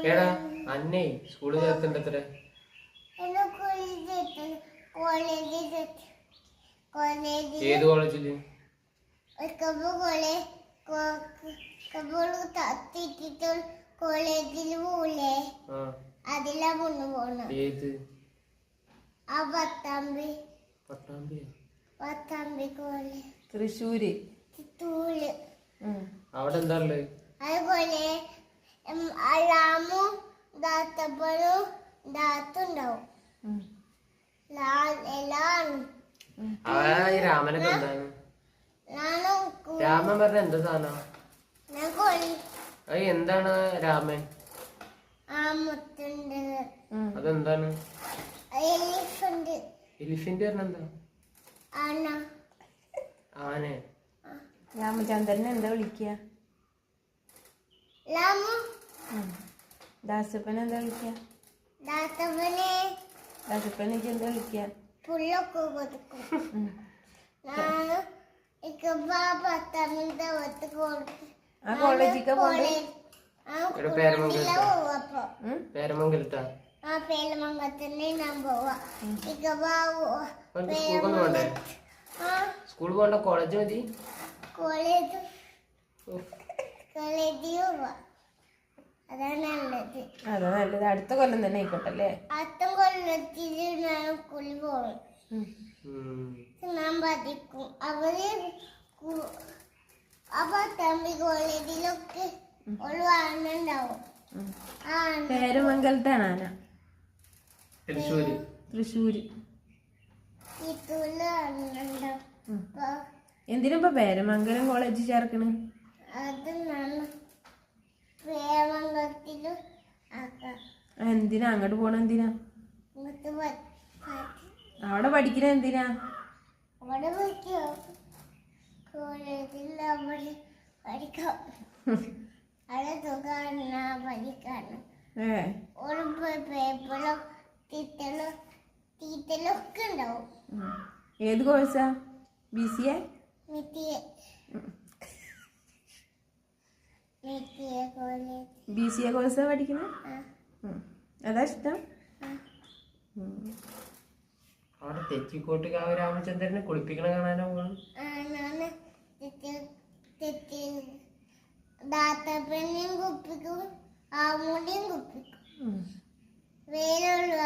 എടാ അന്നേ സ്കൂളിൽ ചേർത്തിണ്ടത്ര ഏത് കോളേജില് കോളേജില് പോലേ അതിലാ പോണ ഏത് പട്ടാമ്പി കോളേജ് തൃശ്ശൂര് അവിടെ എന്താ ഉള്ളത് അതുപോലെ രാമും ദാത്തപ്പനും ദാത്തുണ്ടാവും എല്ലാം ഈ രാമനൊക്കെ എന്താണ് രാമൻ പറഞ്ഞ എന്താ സാധനം അത് എന്താണ് രാമൻ അതെന്താണ് എലിഫന്റ് പറഞ്ഞ എന്താ ആനെ രാമചന്ദ്രനെ എന്താ വിളിക്കുക ദാസപ്പനെ എന്താ വിളിക്കുക ദാസപ്പനെ എന്താ വിളിക്കുക പുല്ലൊക്കെ കൊടുക്കും ആ കോളേജിക്ക് പോണ്ടേ പേരമംഗലത്താ പേരമംഗലത്തന്നെ ഞാൻ പോവാ സ്കൂൾ പോണ്ട കോളേജ് മതി കോളേജ് പോവാ അതാണ് നല്ലത്. അതാ നല്ലത്. അടുത്ത കൊല്ലം തന്നെ ആയിക്കോട്ടല്ലേ. അടുത്ത കൊല്ലത്തിൽ ഞാൻ സ്കൂളിൽ പോകും. ഞാൻ പഠിക്കും. അപ്പൊ തമ്പി കോളേജിലൊക്കെ ഒരു ആനുണ്ടാവും. പേരമംഗലത്താണ് ആന. തൃശ്ശൂര്. എന്തിനാ പേരമംഗലം കോളേജിൽ ചേർക്കണ്? എന്തിനാ അങ്ങോട്ട് പോണ? എന്തിനാ അവിടെ പഠിക്കണ? എന്തിനാ ഏത് കോഴ്സാ? BCA? BCA കോഴ്സാ പഠിക്കണ? അതാ ഇഷ്ടം? അവിടെ തെച്ചിക്കോട്ട് കാവ് രാമചന്ദ്രനെ കുളിപ്പിക്കണ കാണാനോ പോകണം. കുപ്പിക്കും ആമൂടിയും കുപ്പിക്കും വേലുള്ള